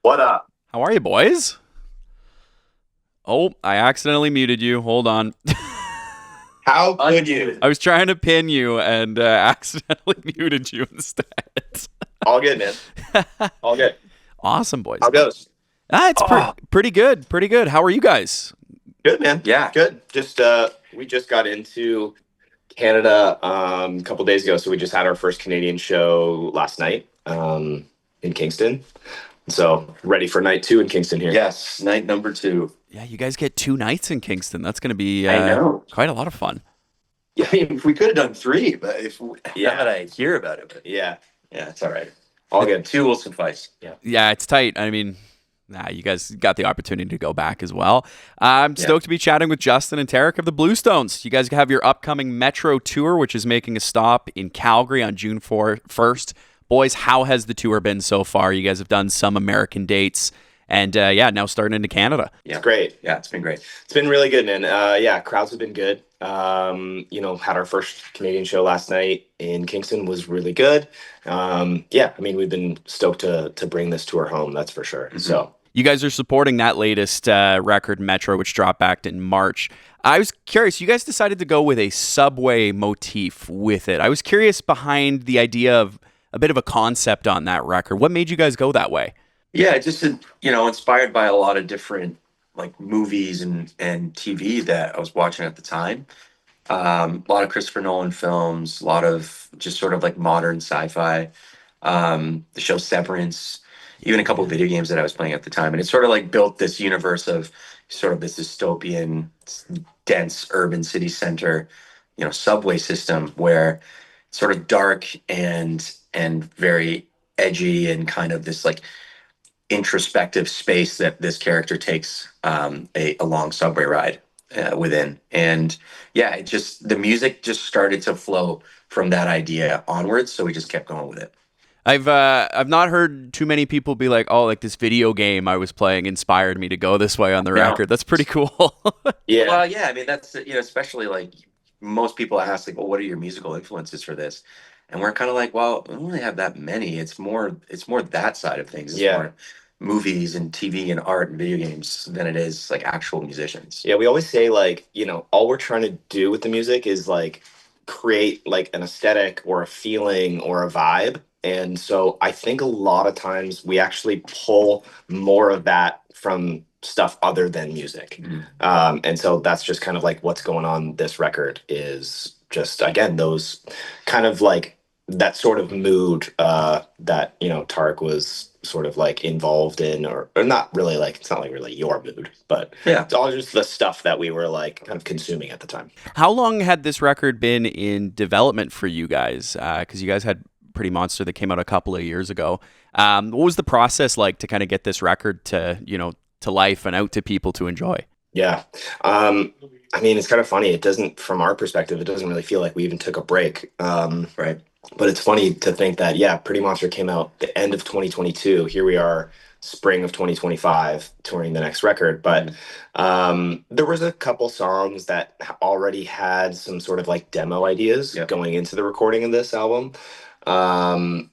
What up? How are you, boys? Oh, I accidentally muted you. Hold on. How could you? I was trying to pin you and accidentally muted you instead. All good, man. All good. Awesome, boys. How goes? It's Oh, pretty good. Pretty good. How are you guys? good, man. Yeah, good. Just we just got into Canada a couple days ago, so we just had our first Canadian show last night in Kingston. So ready for night two in Kingston here. Yes, night number two. Yeah, you guys get 2 nights in Kingston. That's going to be I know. quite a lot of fun. Yeah, I mean, we could have done three, but Yeah. now that I hear about it, but Yeah, yeah, it's all right. all good. Two will suffice. Yeah, Yeah, it's tight. I mean, you guys got the opportunity to go back as well. I'm yeah. stoked to be chatting with Justin and Tarek of the Bluestones. You guys have your upcoming Metro tour, which is making a stop in Calgary on June 1st. Boys, how has the tour been so far? You guys have done some American dates, and now starting into Canada. Yeah, It's great. yeah, it's been great. It's been really good, man. Yeah, crowds have been good. Had our first Canadian show last night in Kingston was really good. Yeah, I mean, we've been stoked to bring this tour home, that's for sure. So You guys are supporting that latest record, Metro, which dropped back in March. I was curious, you guys decided to go with a subway motif with it. I was curious behind the idea of a bit of a concept on that record. What made you guys go that way? Yeah, just inspired by a lot of different like movies and TV that I was watching at the time. A lot of Christopher Nolan films, a lot of just sort of like modern sci-fi. The show Severance, even a couple of video games that I was playing at the time, and it sort of like built this universe of sort of this dystopian, dense urban city center, subway system where it's sort of dark and very edgy and kind of this like introspective space that this character takes a long subway ride within. And yeah, the music just started to flow from that idea onwards. So we just kept going with it. I've not heard too many people be like, "Oh, like this video game I was playing inspired me to go this way on the Yeah. record." That's pretty cool. yeah, Well, yeah, I mean, that's, especially like most people ask, like, well, what are your musical influences for this? And we're kind of like, well, we don't really have that many. It's more that side of things. It's yeah. more movies and TV and art and video games than it is like actual musicians. Yeah, we always say like, all we're trying to do with the music is like create like an aesthetic or a feeling or a vibe. And so I think a lot of times we actually pull more of that from stuff other than music. Mhm. And so that's just kind of like what's going on this record is just again those kind of like that sort of mood that Tarek was sort of like involved in, or not really, like it's not like really your mood, but Yeah. it's all just the stuff that we were like kind of consuming at the time. How long had this record been in development for you guys? Because you guys had Pretty Monster that came out a couple of years ago. What was the process like to kind of get this record to life and out to people to enjoy? Yeah. I mean, it's kind of funny. It doesn't, from our perspective, it doesn't really feel like we even took a break. Right. But it's funny to think that, yeah, Pretty Monster came out the end of 2022. Here we are, spring of 2025, touring the next record. But there was a couple songs that already had some sort of like demo ideas Yep. going into the recording of this album. Um,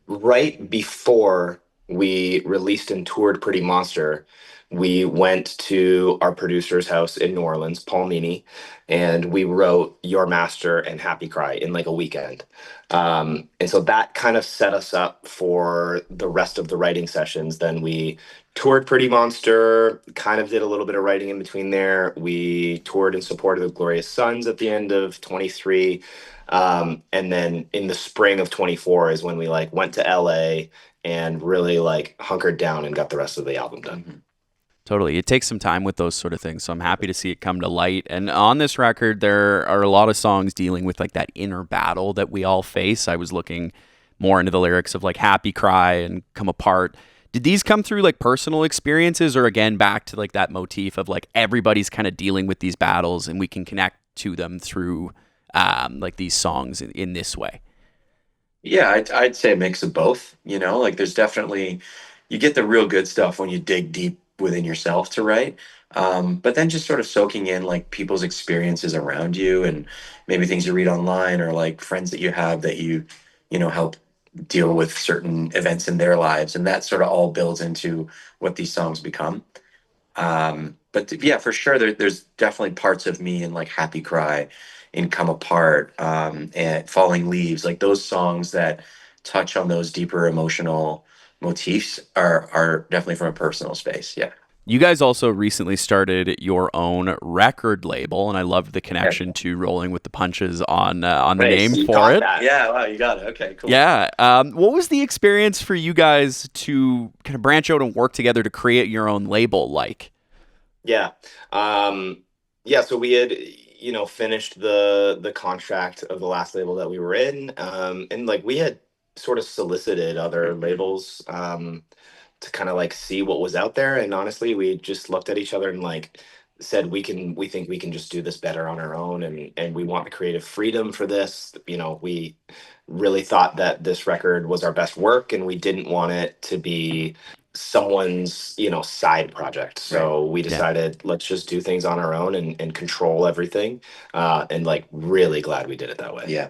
right before we released and toured Pretty Monster, we went to our producer's house in New Orleans, Paul Meany, and we wrote Your Master and Happy Cry in like a weekend. And so that kind of set us up for the rest of the writing sessions. Then we toured Pretty Monster, kind of did a little bit of writing in between there. We toured in support of the Glorious Sons at the end of 23. And then in the spring of 24 is when we like went to LA and really like hunkered down and got the rest of the album done. Mhm. Totally. It takes some time with those sort of things. So I'm happy to see it come to light. And on this record, there are a lot of songs dealing with like that inner battle that we all face. I was looking more into the lyrics of like Happy Cry and Come Apart. Did these come through like personal experiences or again back to like that motif of like everybody's kind of dealing with these battles and we can connect to them through like these songs in this way? Yeah, I'd say a mix of both. Like there's definitely, you get the real good stuff when you dig deep within yourself to write. But then just sort of soaking in like people's experiences around you and maybe things you read online or like friends that you have that help. deal with certain events in their lives, and that sort of all builds into what these songs become. Yeah, for sure, there's definitely parts of me in like Happy Cry, in Come Apart, and Falling Leaves, like those songs that touch on those deeper emotional motifs are definitely from a personal space. Yeah. You guys also recently started your own record label, and I loved the Yeah. connection to Rolling with the Punches on the Nice, name you for caught it. that. Yeah, wow, you got it. Okay, cool. Yeah. What was the experience for you guys to kind of branch out and work together to create your own label like? Yeah. Yeah, so we had, finished the contract of the last label that we were in. And like we had sort of solicited other labels to kind of like see what was out there. And honestly, we just looked at each other and like said we think we can just do this better on our own, and we want the creative freedom for this. We really thought that this record was our best work, and we didn't want it to be someone's side project. Right. So we Yeah. decided let's just do things on our own and control everything, and like really glad we did it that way. Yeah.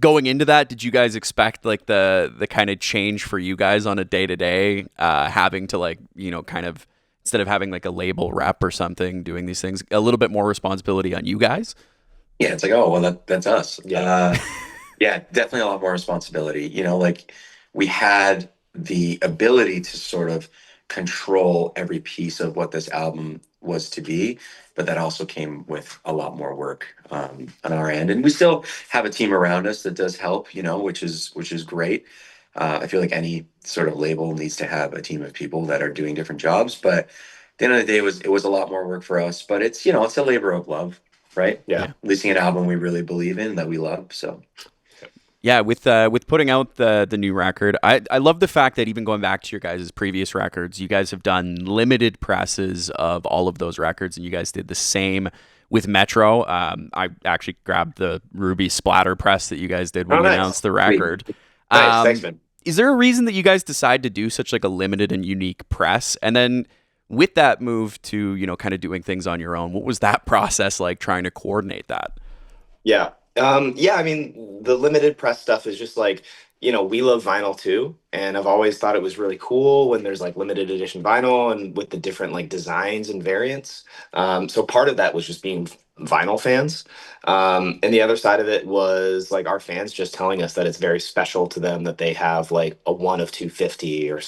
Going into that, did you guys expect like the kind of change for you guys on a day to day, having to like kind of instead of having like a label rep or something doing these things, a little bit more responsibility on you guys? Yeah, it's like, oh, well, that's us. Yeah. Yeah, definitely a lot more responsibility. Like we had the ability to sort of control every piece of what this album was to be, but that also came with a lot more work on our end. And we still have a team around us that does help, which is great. I feel like any sort of label needs to have a team of people that are doing different jobs, but at the end of the day, it was a lot more work for us. But it's a labor of love, right? Yeah. Yeah. Releasing an album we really believe in that we love. So Yeah, with putting out the new record, I love the fact that even going back to your guys' previous records, you guys have done limited presses of all of those records, and you guys did the same with Metro. I actually grabbed the Ruby splatter press that you guys did when Oh, you nice. announced the record. Nice. Thanks, man. Is there a reason that you guys decide to do such like a limited and unique press? And then with that move to kind of doing things on your own, what was that process like trying to coordinate that? Yeah. Yeah, I mean, the limited press stuff is just like, we love vinyl too. And I've always thought it was really cool when there's like limited edition vinyl and with the different like designs and variants. So part of that was just being vinyl fans. And the other side of it was like our fans just telling us that it's very special to them that they have like a one of 250 or,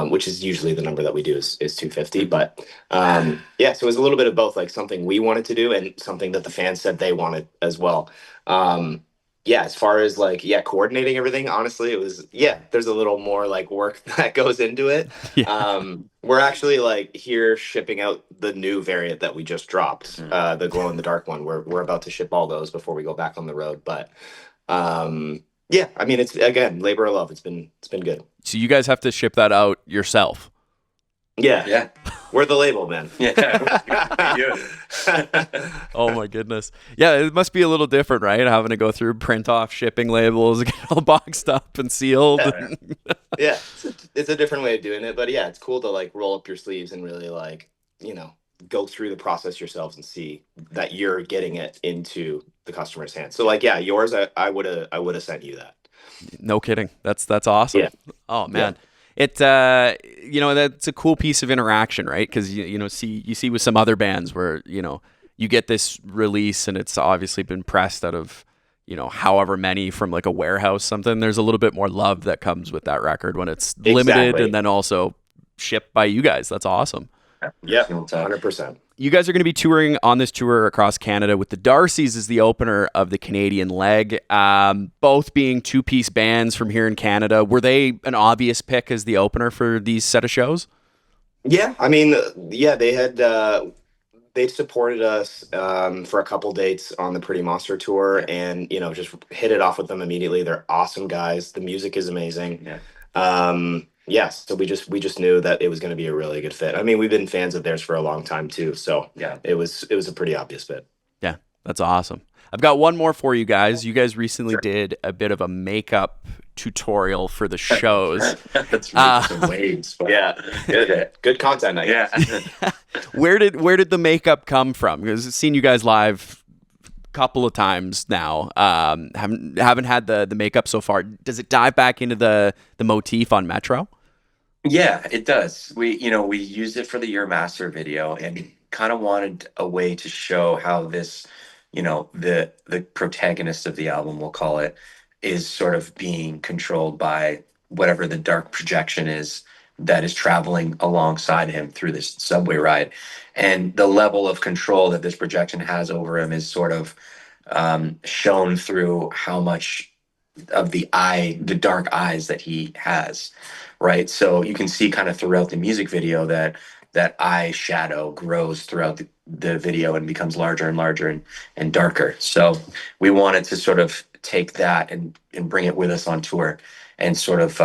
which is usually the number that we do is 250. But yeah, so it was a little bit of both, like something we wanted to do and something that the fans said they wanted as well. Yeah, as far as like, yeah, coordinating everything, honestly, it was, yeah, there's a little more like work that goes into it. Yeah. We're actually like here shipping out the new variant that we just dropped, Mhm. the glow in the dark one. We're about to ship all those before we go back on the road. But yeah, I mean, it's again, labor of love. It's been good. So you guys have to ship that out yourself. Yeah, Yeah. we're the label, man. Yeah. Oh my goodness. Yeah, it must be a little different, right? Having to go through print off shipping labels, get all boxed up and sealed. Yeah. Yeah, it's a different way of doing it, but yeah, it's cool to like roll up your sleeves and really like, go through the process yourselves and see that you're getting it into the customer's hands. So like, yeah, yours, I would have sent you that. No kidding. That's awesome. Yeah. Oh Yeah. man. It that's a cool piece of interaction, right? Because you see with some other bands where you get this release and it's obviously been pressed out of however many from like a warehouse something. There's a little bit more love that comes with that record when it's limited Exactly. and then also shipped by you guys. That's awesome. Yep. 100%. You guys are going to be touring on this tour across Canada with the Darcys as the opener of the Canadian leg, both being two-piece bands from here in Canada. Were they an obvious pick as the opener for these set of shows? Yeah, I mean, yeah, they supported us for a couple dates on the Pretty Monster tour, and just hit it off with them immediately. They're awesome guys. The music is amazing. Yeah. Yeah, so we just knew that it was going to be a really good fit. I mean, we've been fans of theirs for a long time too, so Yeah. it was a pretty obvious fit. Yeah, that's awesome. I've got one more for you guys. You guys recently Sure. did a bit of a makeup tutorial for the shows. That's really some waves. But Yeah, good content, I guess. Yeah. Where did the makeup come from? Because I've seen you guys live couple of times now. Haven't had the makeup so far. Does it dive back into the motif on Metro? Yeah, it does. We used it for the Year Master video and kind of wanted a way to show how this, the protagonist of the album, we'll call it, is sort of being controlled by whatever the dark projection is that is traveling alongside him through this subway ride. And the level of control that this projection has over him is sort of shown through how much of the dark eyes that he has, right? So you can see kind of throughout the music video that that eye shadow grows throughout the video and becomes larger and larger and darker. So we wanted to sort of take that and bring it with us on tour and sort of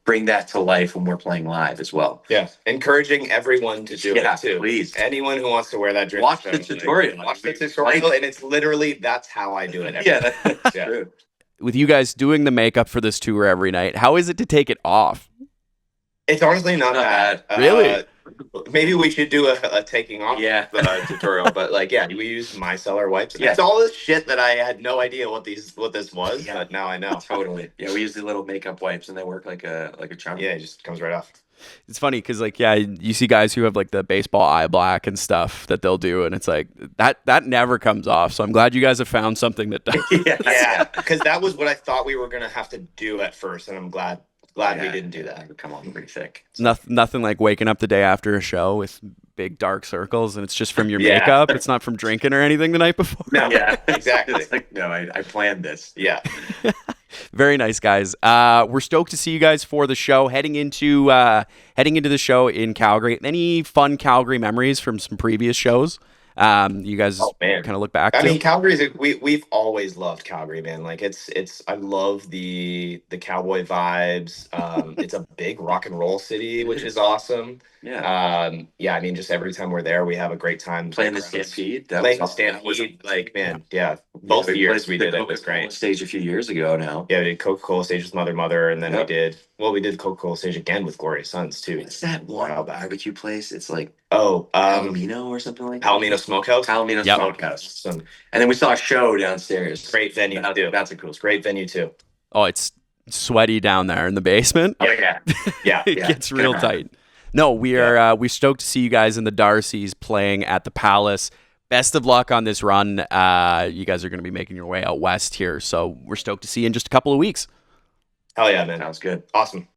bring that to life when we're playing live as well. Yeah, encouraging everyone to do Yeah, it too. please. Anyone who wants to wear that dress, Watch the tutorial. Watch the tutorial, and it's literally that's how I do it. Yeah, that's true. With you guys doing the makeup for this tour every night, how is it to take it off? It's honestly not Not bad. Really? Maybe we should do a taking off Yeah. tutorial. But like, yeah, we use micellar wipes. Yeah. It's all this shit that I had no idea what this was, Yeah. but now I know. Totally. Yeah, we use the little makeup wipes and they work like a charm. Yeah, it just comes right off. It's funny because like you see guys who have like the baseball eye black and stuff that they'll do, and it's like that never comes off. So I'm glad you guys have found something that does. Yeah, because that was what I thought we were gonna have to do at first, and I'm glad we didn't do that. It would come on pretty thick. Nothing like waking up the day after a show with big dark circles, and it's just from your Yeah. makeup. It's not from drinking or anything the night before. No, Yeah, exactly. It's like, no, I planned this. Yeah. Very nice, guys. We're stoked to see you guys for the show. Heading into the show in Calgary. Any fun Calgary memories from some previous shows? You guys Oh, man. kind of look back I to? mean, we've always loved Calgary, man. Like it's I love the cowboy vibes. It's a big rock and roll city, which is awesome. Yeah. Yeah, I mean, just every time we're there, we have a great time Playing the around. Stampede. Playing the That was- Stampede, like man, yeah. Both we years played we the did it was Coca-Cola great. stage a few years ago now. Yeah, we did Coca-Cola stage with Mother, and then Yep. we did Coca-Cola stage again with Glorious Sons too. What's that one Wow, back. barbecue place? It's like Oh, Palomino or something like that. Palomino Smokehouse. Palomino Yep. Smokehouse. Some And then we saw a show downstairs. great venue too. That's a cool spot. Great venue too. Oh, it's sweaty down there in the basement. Oh, yeah. Yeah. It Yeah, gets can real imagine. tight. No, we're stoked to see you guys in the Darcys playing at the Palace. Best of luck on this run. You guys are going to be making your way out west here, so we're stoked to see you in just a couple of weeks. Hell yeah, man. Sounds good. Awesome.